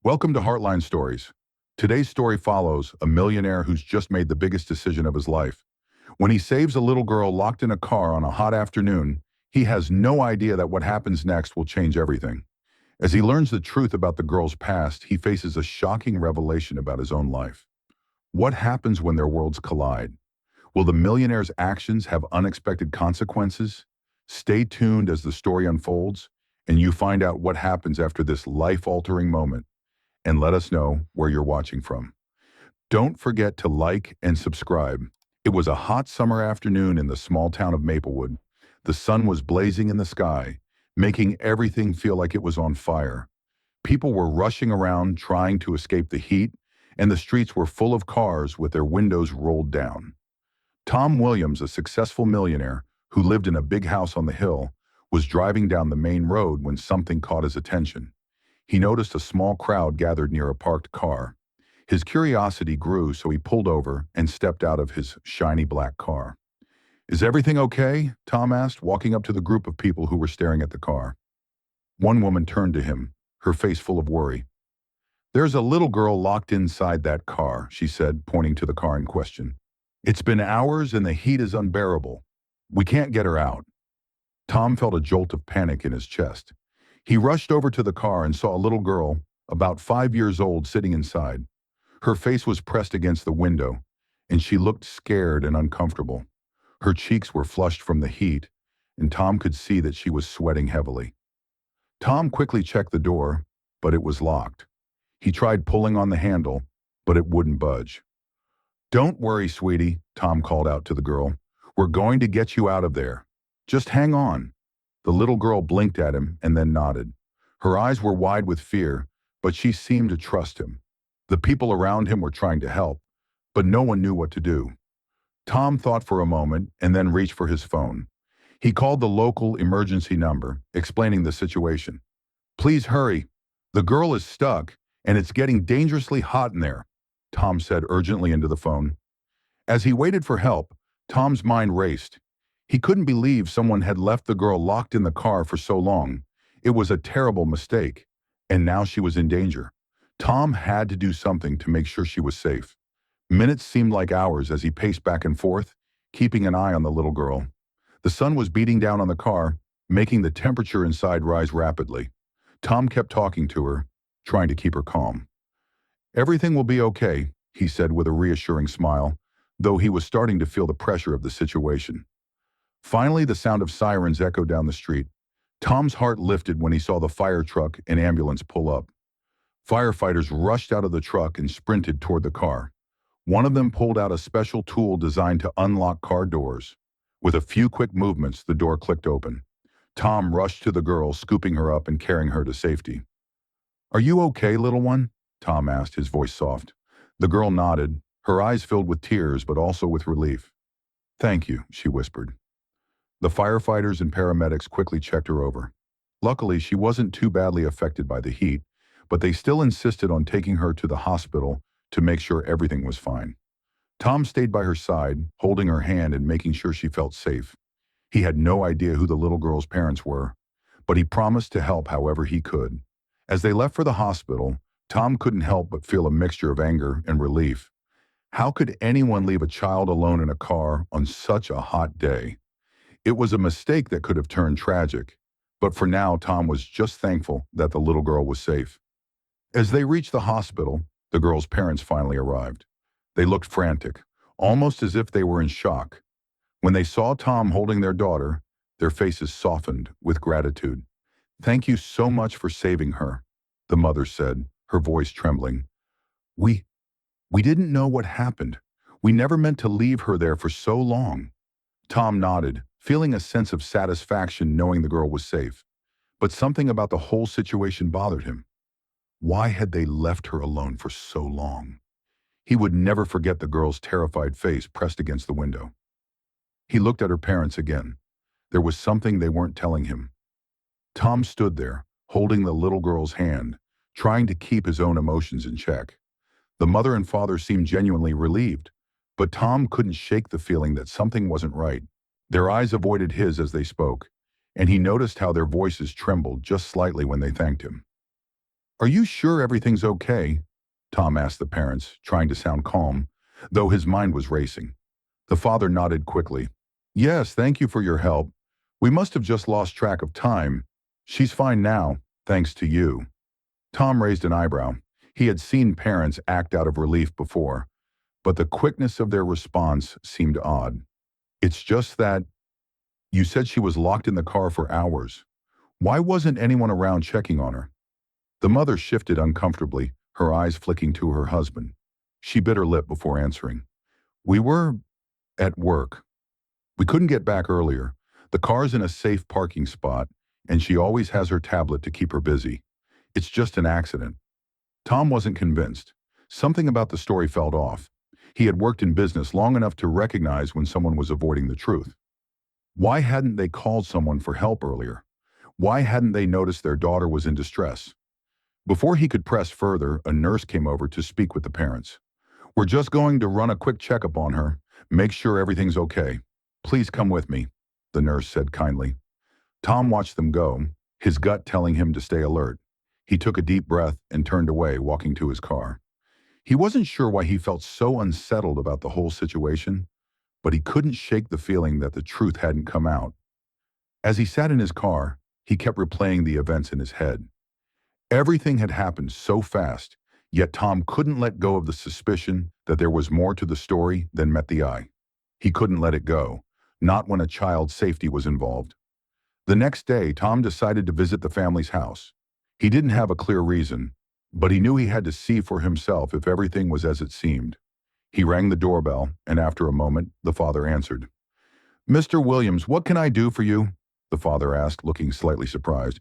Welcome to Heartline Stories. Today's story follows a millionaire who's just made the biggest decision of his life. When he saves a little girl locked in a car on a hot afternoon, he has no idea that what happens next will change everything. As he learns the truth about the girl's past, he faces a shocking revelation about his own life. What happens when their worlds collide? Will the millionaire's actions have unexpected consequences? Stay tuned as the story unfolds, and you find out what happens after this life-altering moment, and let us know where you're watching from. Don't forget to like and subscribe. It was a hot summer afternoon in the small town of Maplewood. The sun was blazing in the sky, making everything feel like it was on fire. People were rushing around trying to escape the heat, and the streets were full of cars with their windows rolled down. Tom Williams, a successful millionaire who lived in a big house on the hill, was driving down the main road when something caught his attention. He noticed a small crowd gathered near a parked car. His curiosity grew, so he pulled over and stepped out of his shiny black car. "Is everything okay?" Tom asked, walking up to the group of people who were staring at the car. One woman turned to him, her face full of worry. "There's a little girl locked inside that car," she said, pointing to the car in question. "It's been hours and the heat is unbearable. We can't get her out." Tom felt a jolt of panic in his chest. He rushed over to the car and saw a little girl, about 5 years old, sitting inside. Her face was pressed against the window, and she looked scared and uncomfortable. Her cheeks were flushed from the heat, and Tom could see that she was sweating heavily. Tom quickly checked the door, but it was locked. He tried pulling on the handle, but it wouldn't budge. "Don't worry, sweetie," Tom called out to the girl. "We're going to get you out of there. Just hang on." The little girl blinked at him and then nodded. Her eyes were wide with fear, but she seemed to trust him. The people around him were trying to help, but no one knew what to do. Tom thought for a moment and then reached for his phone. He called the local emergency number, explaining the situation. "Please hurry. The girl is stuck, and it's getting dangerously hot in there," Tom said urgently into the phone. As he waited for help, Tom's mind raced. He couldn't believe someone had left the girl locked in the car for so long. It was a terrible mistake, and now she was in danger. Tom had to do something to make sure she was safe. Minutes seemed like hours as he paced back and forth, keeping an eye on the little girl. The sun was beating down on the car, making the temperature inside rise rapidly. Tom kept talking to her, trying to keep her calm. "Everything will be okay," he said with a reassuring smile, though he was starting to feel the pressure of the situation. Finally, the sound of sirens echoed down the street. Tom's heart lifted when he saw the fire truck and ambulance pull up. Firefighters rushed out of the truck and sprinted toward the car. One of them pulled out a special tool designed to unlock car doors. With a few quick movements, the door clicked open. Tom rushed to the girl, scooping her up and carrying her to safety. "Are you okay, little one?" Tom asked, his voice soft. The girl nodded, her eyes filled with tears but also with relief. "Thank you," she whispered. The firefighters and paramedics quickly checked her over. Luckily, she wasn't too badly affected by the heat, but they still insisted on taking her to the hospital to make sure everything was fine. Tom stayed by her side, holding her hand and making sure she felt safe. He had no idea who the little girl's parents were, but he promised to help however he could. As they left for the hospital, Tom couldn't help but feel a mixture of anger and relief. How could anyone leave a child alone in a car on such a hot day? It was a mistake that could have turned tragic, but for now, Tom was just thankful that the little girl was safe. As they reached the hospital, the girl's parents finally arrived. They looked frantic, almost as if they were in shock. When they saw Tom holding their daughter, their faces softened with gratitude. "Thank you so much for saving her," the mother said, her voice trembling. We, we didn't know what happened. We never meant to leave her there for so long." Tom nodded, feeling a sense of satisfaction knowing the girl was safe. But something about the whole situation bothered him. Why had they left her alone for so long? He would never forget the girl's terrified face pressed against the window. He looked at her parents again. There was something they weren't telling him. Tom stood there, holding the little girl's hand, trying to keep his own emotions in check. The mother and father seemed genuinely relieved, but Tom couldn't shake the feeling that something wasn't right. Their eyes avoided his as they spoke, and he noticed how their voices trembled just slightly when they thanked him. Are you sure everything's okay? Tom asked the parents, trying to sound calm, though his mind was racing. The father nodded quickly. Yes, thank you for your help. We must have just lost track of time. She's fine now, thanks to you. Tom raised an eyebrow. He had seen parents act out of relief before, but the quickness of their response seemed odd. It's just that you said she was locked in the car for hours. Why wasn't anyone around checking on her? The mother shifted uncomfortably, her eyes flicking to her husband. She bit her lip before answering. We were at work. We couldn't get back earlier. The car's in a safe parking spot, and she always has her tablet to keep her busy. It's just an accident. Tom wasn't convinced. Something about the story felt off. He had worked in business long enough to recognize when someone was avoiding the truth. Why hadn't they called someone for help earlier? Why hadn't they noticed their daughter was in distress? Before he could press further, a nurse came over to speak with the parents. We're just going to run a quick checkup on her, make sure everything's okay. Please come with me, the nurse said kindly. Tom watched them go, his gut telling him to stay alert. He took a deep breath and turned away, walking to his car. He wasn't sure why he felt so unsettled about the whole situation, but he couldn't shake the feeling that the truth hadn't come out. As he sat in his car, he kept replaying the events in his head. Everything had happened so fast, yet Tom couldn't let go of the suspicion that there was more to the story than met the eye. He couldn't let it go, not when a child's safety was involved. The next day, Tom decided to visit the family's house. He didn't have a clear reason, but he knew he had to see for himself if everything was as it seemed. He rang the doorbell, and after a moment, the father answered. Mr. Williams, what can I do for you? The father asked, looking slightly surprised.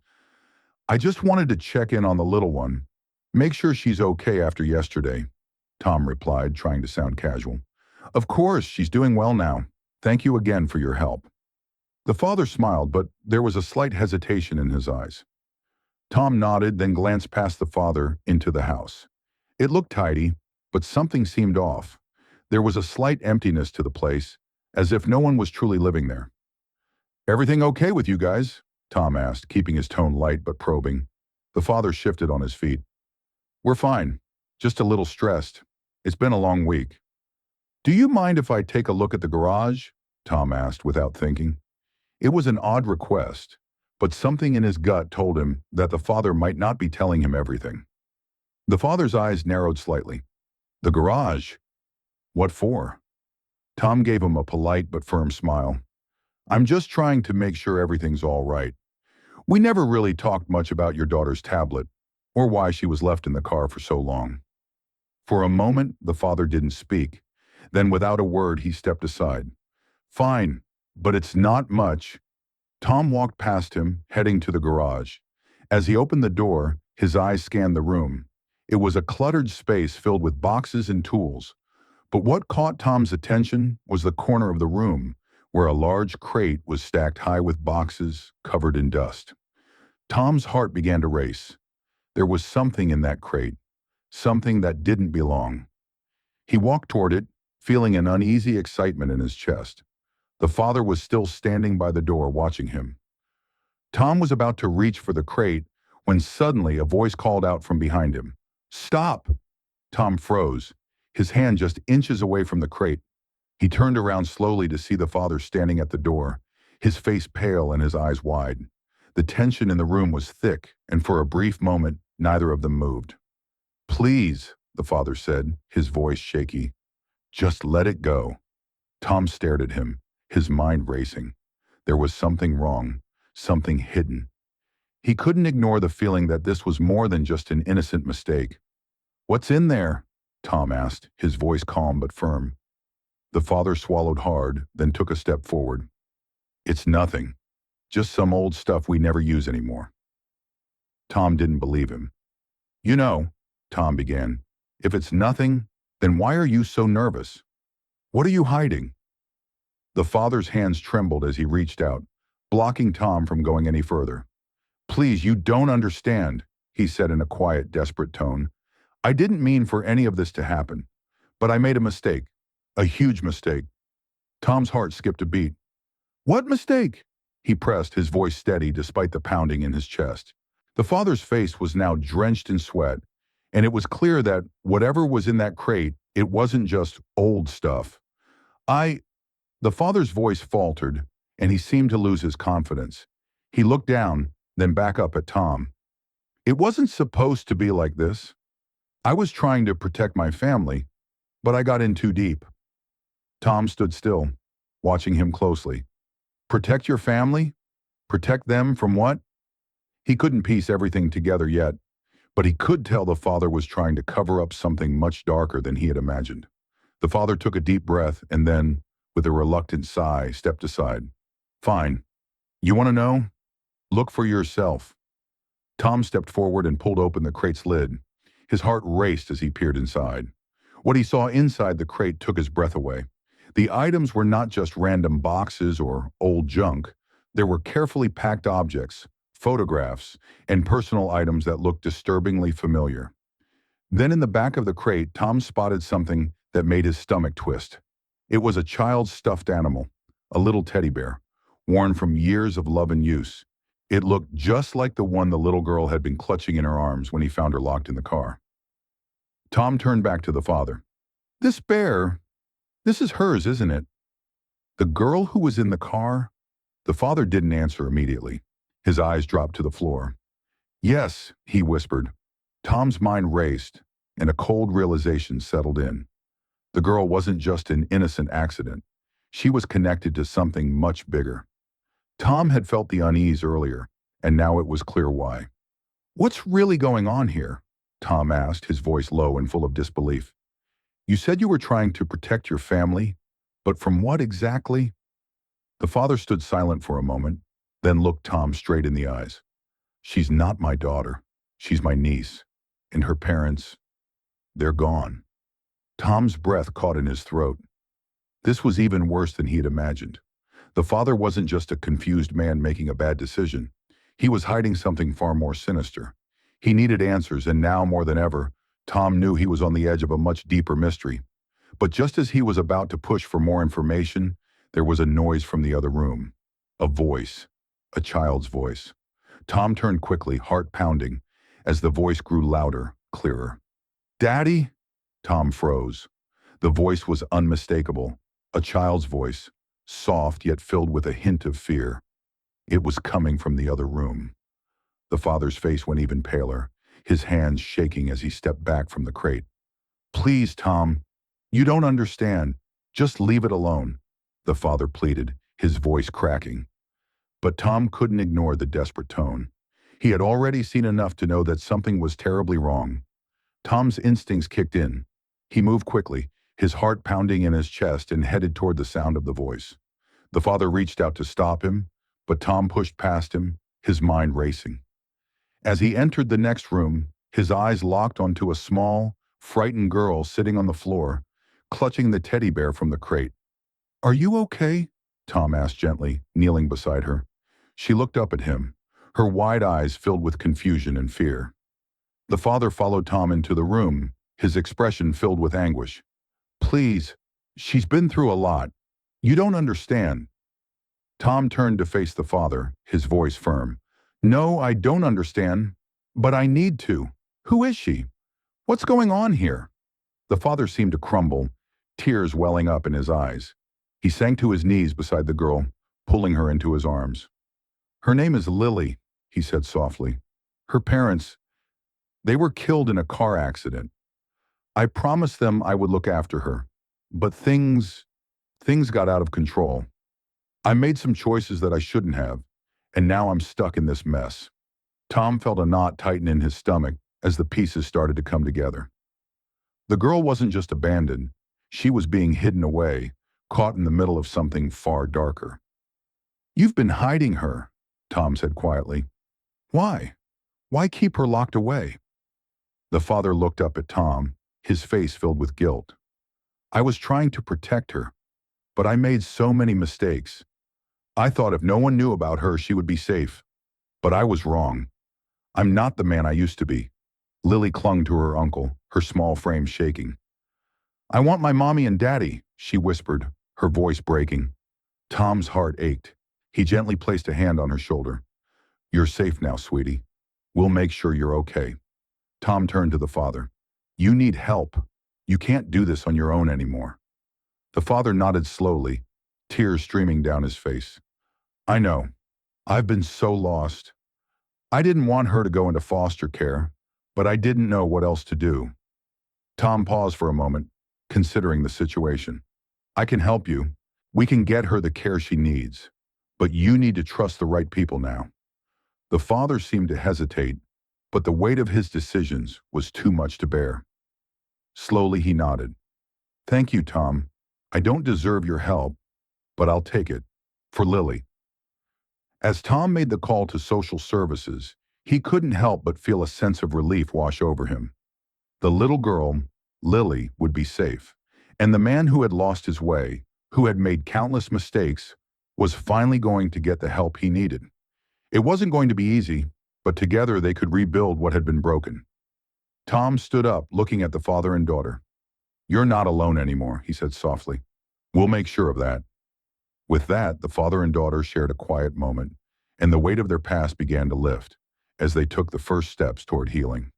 I just wanted to check in on the little one. Make sure she's okay after yesterday, Tom replied, trying to sound casual. Of course, she's doing well now. Thank you again for your help. The father smiled, but there was a slight hesitation in his eyes. Tom nodded, then glanced past the father into the house. It looked tidy, but something seemed off. There was a slight emptiness to the place, as if no one was truly living there. Everything okay with you guys? Tom asked, keeping his tone light but probing. The father shifted on his feet. We're fine, just a little stressed. It's been a long week. Do you mind if I take a look at the garage? Tom asked without thinking. It was an odd request, but something in his gut told him that the father might not be telling him everything. The father's eyes narrowed slightly. The garage? What for? Tom gave him a polite but firm smile. I'm just trying to make sure everything's all right. We never really talked much about your daughter's tablet, or why she was left in the car for so long. For a moment, the father didn't speak. Then without a word, he stepped aside. Fine, but it's not much. Tom walked past him, heading to the garage. As he opened the door, his eyes scanned the room. It was a cluttered space filled with boxes and tools. But what caught Tom's attention was the corner of the room, where a large crate was stacked high with boxes covered in dust. Tom's heart began to race. There was something in that crate, something that didn't belong. He walked toward it, feeling an uneasy excitement in his chest. The father was still standing by the door watching him. Tom was about to reach for the crate when suddenly a voice called out from behind him. Stop! Tom froze, his hand just inches away from the crate. He turned around slowly to see the father standing at the door, his face pale and his eyes wide. The tension in the room was thick, and for a brief moment, neither of them moved. Please, the father said, his voice shaky. Just let it go. Tom stared at him, his mind racing. There was something wrong, something hidden. He couldn't ignore the feeling that this was more than just an innocent mistake. What's in there? Tom asked, his voice calm but firm. The father swallowed hard, then took a step forward. It's nothing. Just some old stuff we never use anymore. Tom didn't believe him. You know, Tom began, if it's nothing, then why are you so nervous? What are you hiding? The father's hands trembled as he reached out, blocking Tom from going any further. Please, you don't understand, he said in a quiet, desperate tone. I didn't mean for any of this to happen, but I made a mistake, a huge mistake. Tom's heart skipped a beat. What mistake? He pressed, his voice steady despite the pounding in his chest. The father's face was now drenched in sweat, and it was clear that whatever was in that crate, it wasn't just old stuff. I, the father's voice faltered, and he seemed to lose his confidence. He looked down, then back up at Tom. It wasn't supposed to be like this. I was trying to protect my family, but I got in too deep. Tom stood still, watching him closely. Protect your family? Protect them from what? He couldn't piece everything together yet, but he could tell the father was trying to cover up something much darker than he had imagined. The father took a deep breath and then, with a reluctant sigh, stepped aside. Fine. You want to know? Look for yourself. Tom stepped forward and pulled open the crate's lid. His heart raced as he peered inside. What he saw inside the crate took his breath away. The items were not just random boxes or old junk. There were carefully packed objects, photographs, and personal items that looked disturbingly familiar. Then in the back of the crate, Tom spotted something that made his stomach twist. It was a child's stuffed animal, a little teddy bear, worn from years of love and use. It looked just like the one the little girl had been clutching in her arms when he found her locked in the car. Tom turned back to the father. This bear, this is hers, isn't it? The girl who was in the car? The father didn't answer immediately. His eyes dropped to the floor. Yes, he whispered. Tom's mind raced, and a cold realization settled in. The girl wasn't just an innocent accident. She was connected to something much bigger. Tom had felt the unease earlier, and now it was clear why. What's really going on here? Tom asked, his voice low and full of disbelief. You said you were trying to protect your family, but from what exactly? The father stood silent for a moment, then looked Tom straight in the eyes. She's not my daughter. She's my niece. And her parents, they're gone. Tom's breath caught in his throat. This was even worse than he had imagined. The father wasn't just a confused man making a bad decision. He was hiding something far more sinister. He needed answers, and now more than ever, Tom knew he was on the edge of a much deeper mystery. But just as he was about to push for more information, there was a noise from the other room. A voice. A child's voice. Tom turned quickly, heart pounding, as the voice grew louder, clearer. Daddy? Tom froze. The voice was unmistakable. A child's voice, soft yet filled with a hint of fear. It was coming from the other room. The father's face went even paler, his hands shaking as he stepped back from the crate. Please, Tom. You don't understand. Just leave it alone, the father pleaded, his voice cracking. But Tom couldn't ignore the desperate tone. He had already seen enough to know that something was terribly wrong. Tom's instincts kicked in. He moved quickly, his heart pounding in his chest, and headed toward the sound of the voice. The father reached out to stop him, but Tom pushed past him, his mind racing. As he entered the next room, his eyes locked onto a small, frightened girl sitting on the floor, clutching the teddy bear from the crate. Are you okay? Tom asked gently, kneeling beside her. She looked up at him, her wide eyes filled with confusion and fear. The father followed Tom into the room, his expression filled with anguish. Please, she's been through a lot. You don't understand. Tom turned to face the father, his voice firm. No, I don't understand, but I need to. Who is she? What's going on here? The father seemed to crumble, tears welling up in his eyes. He sank to his knees beside the girl, pulling her into his arms. Her name is Lily, he said softly. Her parents, they were killed in a car accident. I promised them I would look after her, but things got out of control. I made some choices that I shouldn't have, and now I'm stuck in this mess. Tom felt a knot tighten in his stomach as the pieces started to come together. The girl wasn't just abandoned. She was being hidden away, caught in the middle of something far darker. You've been hiding her, Tom said quietly. Why? Why keep her locked away? The father looked up at Tom, his face filled with guilt. I was trying to protect her, but I made so many mistakes. I thought if no one knew about her, she would be safe. But I was wrong. I'm not the man I used to be. Lily clung to her uncle, her small frame shaking. I want my mommy and daddy, she whispered, her voice breaking. Tom's heart ached. He gently placed a hand on her shoulder. You're safe now, sweetie. We'll make sure you're okay." Tom turned to the father. "You need help. You can't do this on your own anymore." The father nodded slowly, tears streaming down his face. "I know. I've been so lost. I didn't want her to go into foster care, but I didn't know what else to do." Tom paused for a moment, considering the situation. "I can help you. We can get her the care she needs. But you need to trust the right people now." The father seemed to hesitate, but the weight of his decisions was too much to bear. Slowly he nodded. "Thank you, Tom. I don't deserve your help, but I'll take it. For Lily." As Tom made the call to social services, he couldn't help but feel a sense of relief wash over him. The little girl, Lily, would be safe, and the man who had lost his way, who had made countless mistakes, was finally going to get the help he needed. It wasn't going to be easy, but together they could rebuild what had been broken. Tom stood up, looking at the father and daughter. "You're not alone anymore," he said softly. "We'll make sure of that." With that, the father and daughter shared a quiet moment, and the weight of their past began to lift as they took the first steps toward healing.